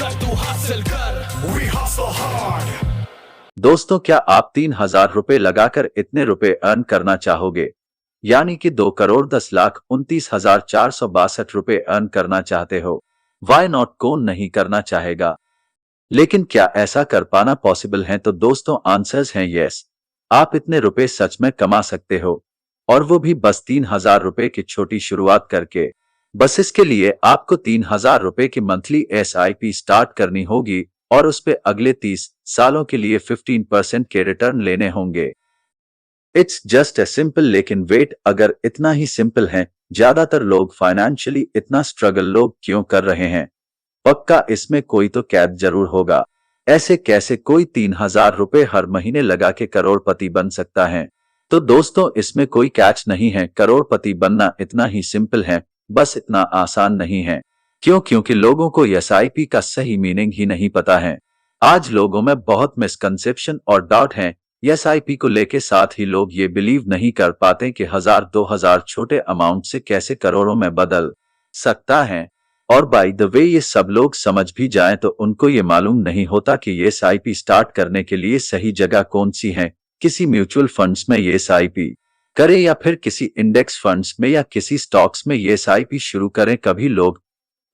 कर तू हासिल कर। We hustle hard। दोस्तों, क्या आप 3,000 रुपए लगाकर इतने रुपए अर्न करना चाहोगे? यानी कि 2,10,29,462 रुपए अर्न करना चाहते हो? वाई नॉट, कौन नहीं करना चाहेगा? लेकिन क्या ऐसा कर पाना पॉसिबल है? तो दोस्तों, आंसर्स हैं यस। आप इतने रुपए सच में कमा सकते हो, और वो भी बस 3,000 रुपए की छोटी शुरुआत करके। बस इसके लिए आपको 3,000 रुपए की मंथली SIP स्टार्ट करनी होगी और उस पे अगले 30 सालों के लिए 15% के रिटर्न लेने होंगे। It's just a simple. लेकिन वेट, अगर इतना ही सिंपल है, ज्यादातर लोग फाइनेंशियली इतना स्ट्रगल लोग क्यों कर रहे हैं? पक्का इसमें कोई तो कैद जरूर होगा। ऐसे कैसे कोई 3,000 रुपए हर महीने लगा के करोड़पति बन सकता है? तो दोस्तों, इसमें कोई कैच नहीं है। करोड़पति बनना इतना ही सिंपल है, बस इतना आसान नहीं है। क्यों? क्योंकि लोगों को SIP का सही मीनिंग ही नहीं पता है। आज लोगों में बहुत मिसकंसेप्शन और डाउट है SIP को लेके। साथ ही लोग ये बिलीव नहीं कर पाते कि 1,000-2,000 छोटे अमाउंट से कैसे करोड़ों में बदल सकता है। और बाय द वे, ये सब लोग समझ भी जाएं तो उनको ये मालूम नहीं होता कि ये SIP स्टार्ट करने के लिए सही जगह कौन सी है। किसी म्यूचुअल फंड्स में ये SIP करें या फिर किसी इंडेक्स फंड्स में या किसी स्टॉक्स में ये SIP शुरू करें। कभी लोग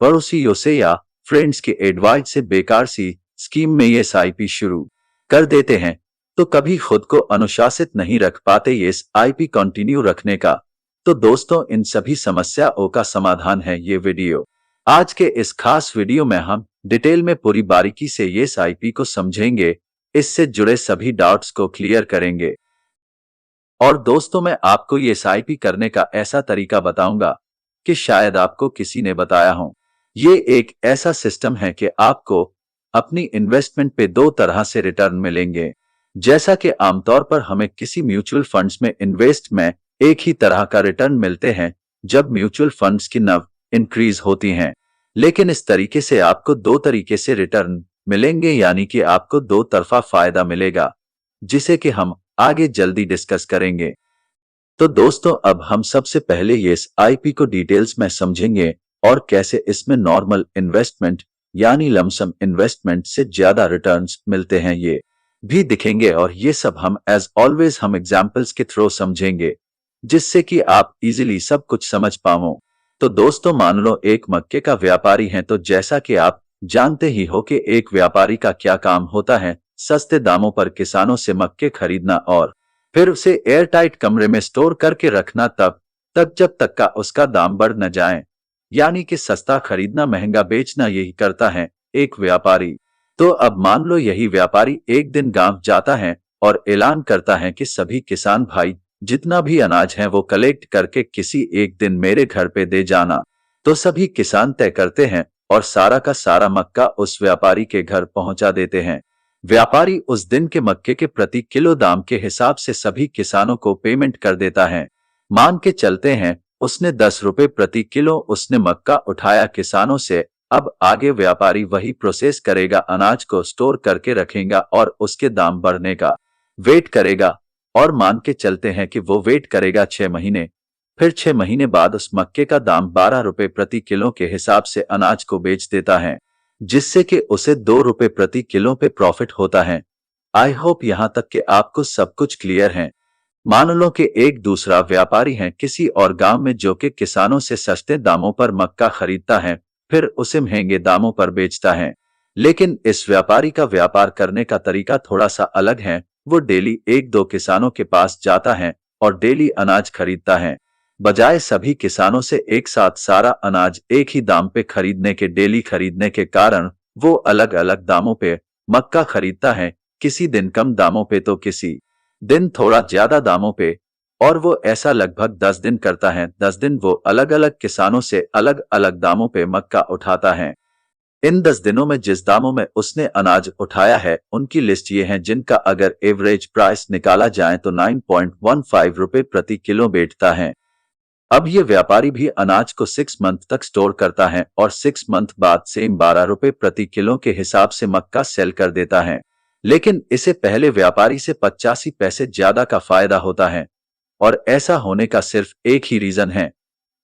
पड़ोसियों से या फ्रेंड्स के एडवाइस से बेकार सी स्कीम में ये SIP शुरू कर देते हैं, तो कभी खुद को अनुशासित नहीं रख पाते ये SIP कंटिन्यू रखने का। तो दोस्तों, इन सभी समस्याओं का समाधान है ये वीडियो। आज के इस खास वीडियो में हम डिटेल में पूरी बारीकी से ये SIP को समझेंगे, इससे जुड़े सभी डाउट्स को क्लियर करेंगे। और दोस्तों, मैं आपको ये SIP करने का ऐसा तरीका बताऊंगा कि शायद आपको किसी ने बताया हो। ये एक ऐसा सिस्टम है कि आपको अपनी इन्वेस्टमेंट पे दो तरह से रिटर्न मिलेंगे। जैसा कि आमतौर पर हमें किसी म्यूचुअल फंड्स में इन्वेस्ट में एक ही तरह का रिटर्न मिलते हैं जब म्यूचुअल फंड्स की नव इंक्रीज होती हैं, लेकिन इस तरीके से आपको दो तरीके से रिटर्न मिलेंगे, यानी कि आपको दो तरफा फायदा मिलेगा, जिसे कि हम आगे जल्दी डिस्कस करेंगे। तो दोस्तों, अब हम सबसे पहले ये SIP को डिटेल्स में समझेंगे और कैसे इसमें नॉर्मल इन्वेस्टमेंट यानी लमसम इन्वेस्टमेंट से ज्यादा रिटर्न्स मिलते हैं ये भी दिखेंगे। और ये सब हम एज ऑलवेज हम एग्जाम्पल्स के थ्रू समझेंगे, जिससे कि आप इजीली सब कुछ समझ पाओ। तो दोस्तों, मान लो एक मक्के का व्यापारी है। तो जैसा कि आप जानते ही हो कि एक व्यापारी का क्या काम होता है, सस्ते दामों पर किसानों से मक्के खरीदना और फिर उसे एयरटाइट कमरे में स्टोर करके रखना तब तक जब तक का उसका दाम बढ़ न जाए। यानी कि सस्ता खरीदना, महंगा बेचना, यही करता है एक व्यापारी। तो अब मान लो यही व्यापारी एक दिन गांव जाता है और ऐलान करता है कि सभी किसान भाई जितना भी अनाज है वो कलेक्ट करके किसी एक दिन मेरे घर पे दे जाना। तो सभी किसान तय करते हैं और सारा का सारा मक्का उस व्यापारी के घर पहुंचा देते हैं। व्यापारी उस दिन के मक्के के प्रति किलो दाम के हिसाब से सभी किसानों को पेमेंट कर देता है। मान के चलते हैं उसने 10 रुपए प्रति किलो उसने मक्का उठाया किसानों से। अब आगे व्यापारी वही प्रोसेस करेगा, अनाज को स्टोर करके रखेगा और उसके दाम बढ़ने का वेट करेगा। और मान के चलते हैं कि वो वेट करेगा 6 महीने। फिर 6 महीने बाद उस मक्के का दाम 12 रुपए प्रति किलो के हिसाब से अनाज को बेच देता है, जिससे कि उसे 2 रुपए प्रति किलो पे प्रॉफिट होता है। आई होप यहाँ तक कि आपको सब कुछ क्लियर है। मान लो कि एक दूसरा व्यापारी है किसी और गांव में जो कि किसानों से सस्ते दामों पर मक्का खरीदता है, फिर उसे महंगे दामों पर बेचता है। लेकिन इस व्यापारी का व्यापार करने का तरीका थोड़ा सा अलग है। वो डेली एक दो किसानों के पास जाता है और डेली अनाज खरीदता है, बजाय सभी किसानों से एक साथ सारा अनाज एक ही दाम पे खरीदने के। डेली खरीदने के कारण वो अलग अलग दामों पे मक्का खरीदता है, किसी दिन कम दामों पे तो किसी दिन थोड़ा ज्यादा दामों पे। और वो ऐसा लगभग 10 दिन करता है। 10 दिन वो अलग अलग किसानों से अलग अलग दामों पे मक्का उठाता है। इन 10 दिनों में जिस दामों में उसने अनाज उठाया है उनकी लिस्ट ये है, जिनका अगर एवरेज प्राइस निकाला जाए तो 9.15 रुपए प्रति किलो बैठता है। अब ये व्यापारी भी अनाज को 6 मंथ तक स्टोर करता है और 6 मंथ बाद सेम 12 रुपए प्रति किलो के हिसाब से मक्का सेल कर देता है। लेकिन इसे पहले व्यापारी से 85 पैसे ज्यादा का फायदा होता है। और ऐसा होने का सिर्फ एक ही रीजन है,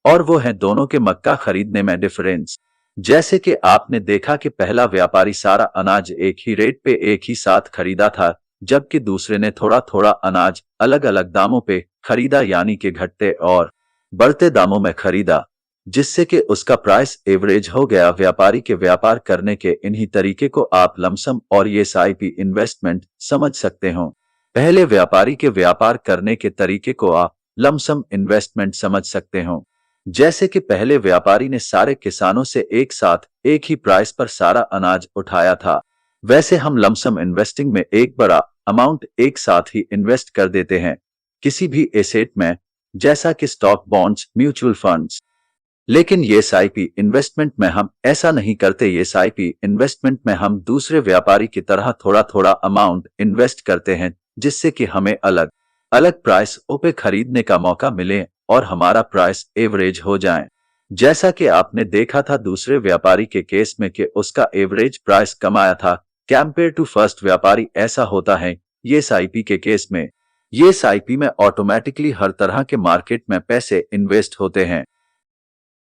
और वो है दोनों के मक्का खरीदने में डिफरेंस। जैसे कि आपने देखा कि पहला व्यापारी सारा अनाज एक ही रेट पे एक ही साथ खरीदा था, जबकि दूसरे ने थोड़ा थोड़ा अनाज अलग अलग दामों पे खरीदा, यानी कि घटते और बढ़ते दामों में खरीदा, जिससे कि उसका प्राइस एवरेज हो गया। व्यापारी के व्यापार करने के इन्हीं तरीके को आप लमसम और एसआईपी इन्वेस्टमेंट समझ सकते हो। पहले व्यापारी के व्यापार करने के तरीके को आप लमसम इन्वेस्टमेंट समझ सकते हो। जैसे कि पहले व्यापारी ने सारे किसानों से एक साथ एक ही प्राइस पर सारा अनाज उठाया था, वैसे हम लमसम इन्वेस्टिंग में एक बड़ा अमाउंट एक साथ ही इन्वेस्ट कर देते हैं किसी भी एसेट में, जैसा कि स्टॉक, बॉन्ड्स, म्यूचुअल फंड्स। लेकिन एसआईपी इन्वेस्टमेंट में हम ऐसा नहीं करते। एसआईपी इन्वेस्टमेंट में हम दूसरे व्यापारी की तरह थोड़ा थोड़ा अमाउंट इन्वेस्ट करते हैं, जिससे कि हमें अलग अलग प्राइस पे खरीदने का मौका मिले और हमारा प्राइस एवरेज हो जाए। जैसा कि आपने देखा था दूसरे व्यापारी के केस में कि उसका एवरेज प्राइस कम आया था कंपेयर टू फर्स्ट व्यापारी, ऐसा होता है एसआईपी के केस में। एसआईपी में ऑटोमेटिकली हर तरह के मार्केट में पैसे इन्वेस्ट होते हैं।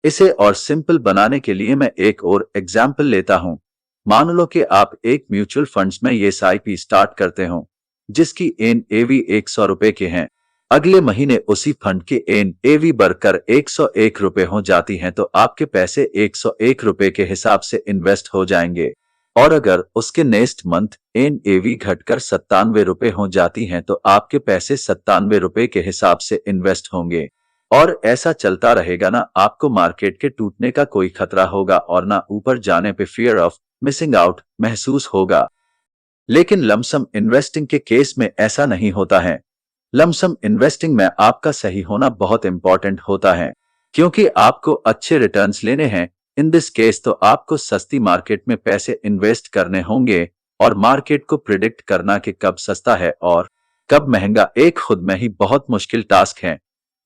इसे और सिंपल बनाने के लिए मैं एक और एग्जाम्पल लेता हूं। मान लो कि आप एक म्यूचुअल फंड्स में एसआईपी स्टार्ट करते हो, जिसकी एनएवी 100 रुपए के हैं। अगले महीने उसी फंड की एनएवी बढ़कर 101 रुपए हो जाती है, तो आपके पैसे 101 रुपए के हिसाब से इन्वेस्ट हो जाएंगे। और अगर उसके नेक्स्ट मंथ एनएवी घटकर 97 रुपए हो जाती हैं, तो आपके पैसे 97 रुपए के हिसाब से इन्वेस्ट होंगे। और ऐसा चलता रहेगा ना, आपको मार्केट के टूटने का कोई खतरा होगा और ना ऊपर जाने पे फियर ऑफ मिसिंग आउट महसूस होगा। लेकिन लमसम इन्वेस्टिंग के केस में ऐसा नहीं होता है। लमसम इन्वेस्टिंग में आपका सही होना बहुत इंपॉर्टेंट होता है, क्योंकि आपको अच्छे रिटर्न्स लेने हैं। इन दिस केस तो आपको सस्ती मार्केट में पैसे इन्वेस्ट करने होंगे, और मार्केट को प्रिडिक्ट करना कि कब सस्ता है और कब महंगा एक खुद में ही बहुत मुश्किल टास्क है।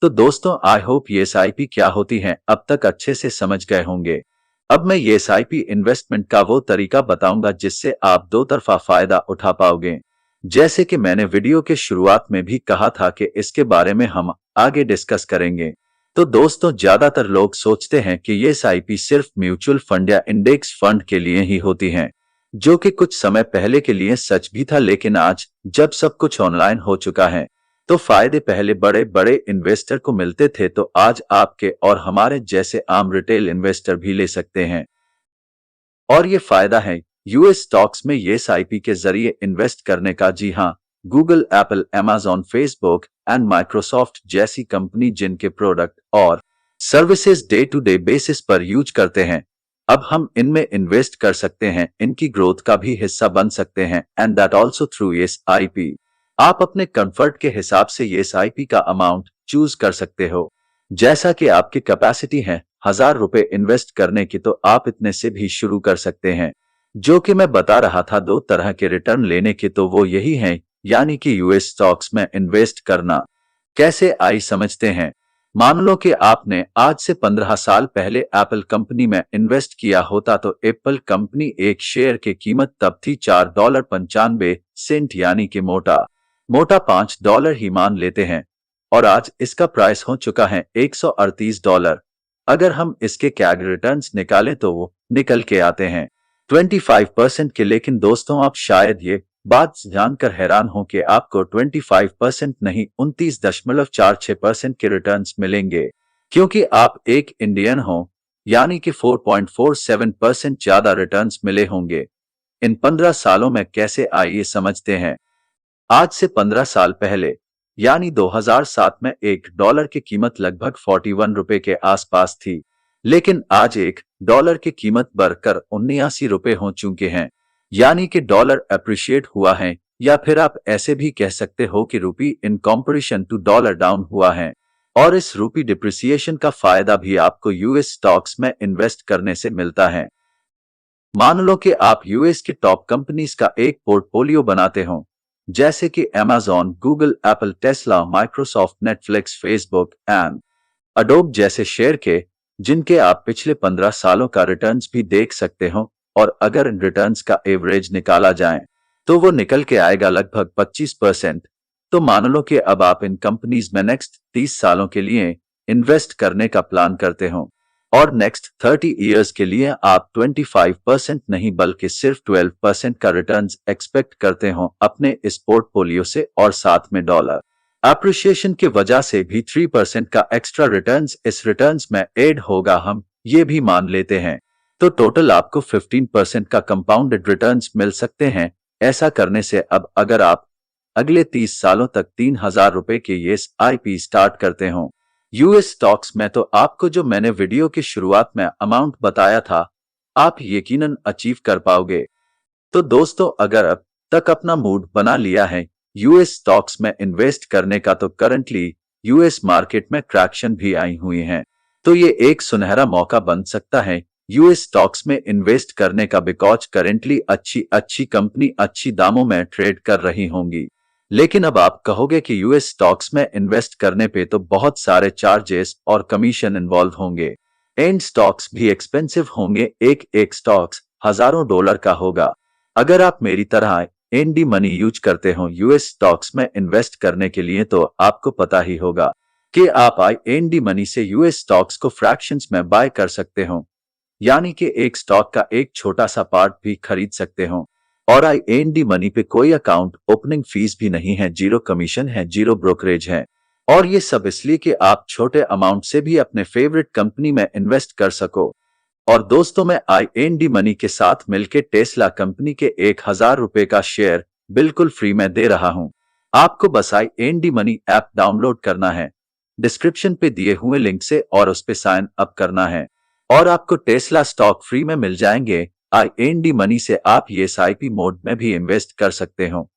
तो दोस्तों, आई होप एसआईपी क्या होती है अब तक अच्छे से समझ गए होंगे। अब मैं एसआईपी इन्वेस्टमेंट का वो तरीका बताऊंगा जिससे आप दो तरफा फायदा उठा पाओगे। जैसे कि मैंने वीडियो के शुरुआत में भी कहा था कि इसके बारे में हम आगे डिस्कस करेंगे। तो दोस्तों, ज्यादातर लोग सोचते हैं कि एसआईपी सिर्फ म्यूचुअल फंड या इंडेक्स फंड के लिए ही होती है, जो कि कुछ समय पहले के लिए सच भी था। लेकिन आज जब सब कुछ ऑनलाइन हो चुका है, तो फायदे पहले बड़े बड़े इन्वेस्टर को मिलते थे, तो आज आपके और हमारे जैसे आम रिटेल इन्वेस्टर भी ले सकते हैं। और ये फायदा है यूएस स्टॉक्स में एसआईपी के जरिए इन्वेस्ट करने का। जी हाँ, Google, Apple, Amazon, Facebook and Microsoft जैसी कंपनी जिनके प्रोडक्ट और services day to day basis पर यूज करते हैं, अब हम इनमें इन्वेस्ट कर सकते हैं, इनकी ग्रोथ का भी हिस्सा बन सकते हैं, and that also through SIP. आप अपने कंफर्ट के हिसाब से एसआईपी का अमाउंट चूज कर सकते हो। जैसा कि आपकी कैपेसिटी है 1000 रुपए इन्वेस्ट करने की, तो आप इतने से भी शुरू कर सकते हैं। जो कि मैं बता रहा था दो तरह के रिटर्न लेने के, तो वो यही है, यानी कि यूएस स्टॉक्स में इन्वेस्ट करना। कैसे आई समझते हैं। मान लो कि आपने आज से 15 साल पहले एप्पल कंपनी में इन्वेस्ट किया होता, तो एप्पल कंपनी एक शेयर की कीमत तब थी $4.95, यानी कि मोटा $5 ही मान लेते हैं, और आज इसका प्राइस हो चुका है $138। अगर हम इसके कैग रिटर्न्स निकालें तो वो निकल के आते हैं 25% के। लेकिन दोस्तों, आप शायद ये बात जानकर हैरान हो कि आपको 25% नहीं 29.46% के रिटर्न्स मिलेंगे, क्योंकि आप एक इंडियन हो, यानी कि 4.47% ज्यादा रिटर्न्स मिले होंगे इन 15 सालों में। कैसे आइए समझते हैं। आज से 15 साल पहले, यानी 2007 में $1 की कीमत लगभग 41 रुपए के आसपास थी, लेकिन आज $1 की कीमत बढ़कर 79 रुपए हो चुके हैं, यानी कि डॉलर अप्रिशिएट हुआ है, या फिर आप ऐसे भी कह सकते हो कि rupee in comparison to dollar down हुआ है। और इस रूपी डिप्रिसिएशन का फायदा भी आपको यूएस स्टॉक्स में इन्वेस्ट करने से मिलता है। मान लो कि आप यूएस के टॉप कंपनीज का एक पोर्टफोलियो बनाते हो, जैसे कि Amazon, Google, Apple, Tesla, Microsoft, Netflix, Facebook and Adobe जैसे शेयर के, जिनके आप पिछले 15 सालों का रिटर्न्स भी देख सकते हो। और अगर इन रिटर्न्स का एवरेज निकाला जाए, तो वो निकल के आएगा लगभग 25%। तो मान लो कि अब आप इन कंपनीज में नेक्स्ट 30 सालों के लिए इन्वेस्ट करने का प्लान करते हो, और नेक्स्ट 30 इयर्स के लिए आप 25% नहीं बल्कि सिर्फ 12% का रिटर्न्स एक्सपेक्ट करते हो अपने इस पोर्टफोलियो से, और साथ में डॉलर अप्रिशिएशन की वजह से भी 3% का एक्स्ट्रा रिटर्न्स इस रिटर्न्स में ऐड होगा, हम ये भी मान लेते हैं। तो टोटल आपको 15% का कंपाउंडेड रिटर्न्स मिल सकते हैं। ऐसा करने से अब अगर आप अगले 30 सालों तक 3,000 रुपए के SIP स्टार्ट करते हो यूएस स्टॉक्स में, तो आपको जो मैंने वीडियो की शुरुआत में अमाउंट बताया था आप यकीनन अचीव कर पाओगे। तो दोस्तों, अगर अब तक अपना मूड बना लिया है यूएस स्टॉक्स में इन्वेस्ट करने का, तो करंटली यूएस मार्केट में क्रैक्शन भी आई हुई है, तो ये एक सुनहरा मौका बन सकता है यूएस स्टॉक्स में इन्वेस्ट करने का, बिकॉज करेंटली अच्छी कंपनी अच्छी दामों में ट्रेड कर रही होंगी। लेकिन अब आप कहोगे कि यूएस स्टॉक्स में इन्वेस्ट करने पे तो बहुत सारे चार्जेस और कमीशन इन्वॉल्व होंगे, एंड स्टॉक्स भी एक्सपेंसिव होंगे, एक स्टॉक्स हजारों डॉलर का होगा। अगर आप मेरी तरह एनडी मनी यूज करते हो यूएस स्टॉक्स में इन्वेस्ट करने के लिए, तो आपको पता ही होगा कि आप एनडी मनी से यूएस स्टॉक्स को फ्रैक्शंस में बाय कर सकते हो, यानी कि एक स्टॉक का एक छोटा सा पार्ट भी खरीद सकते हो। और एनडी मनी पे कोई अकाउंट ओपनिंग फीस भी नहीं है, जीरो कमीशन है, जीरो ब्रोकरेज है, और ये सब इसलिए कि आप छोटे अमाउंट से भी अपने फेवरेट कंपनी में इन्वेस्ट कर सको। और दोस्तों, मैं एनडी मनी के साथ मिलकर टेस्ला कंपनी के 1,000 रुपए का शेयर बिल्कुल फ्री में दे रहा हूं। आपको बस एनडी मनी ऐप डाउनलोड करना है डिस्क्रिप्शन पे दिए हुए लिंक से, और उस पे साइन अप करना है और आपको टेस्ला स्टॉक फ्री में मिल जाएंगे। एनडी मनी से आप ये SIP मोड में भी इन्वेस्ट कर सकते हो।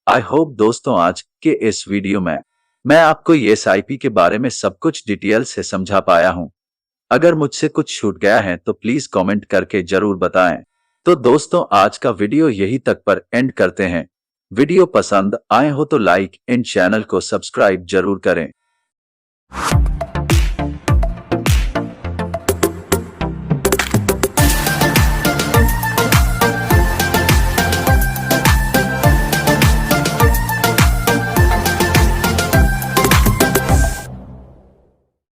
आई होप दोस्तों आज के इस वीडियो में मैं आपको ये SIP के बारे में सब कुछ डिटेल से समझा पाया हूं। अगर मुझसे कुछ छूट गया है तो प्लीज कमेंट करके जरूर बताएं। तो दोस्तों, आज का वीडियो यही तक पर एंड करते हैं। वीडियो पसंद आए हो तो लाइक एंड चैनल को सब्सक्राइब जरूर करें।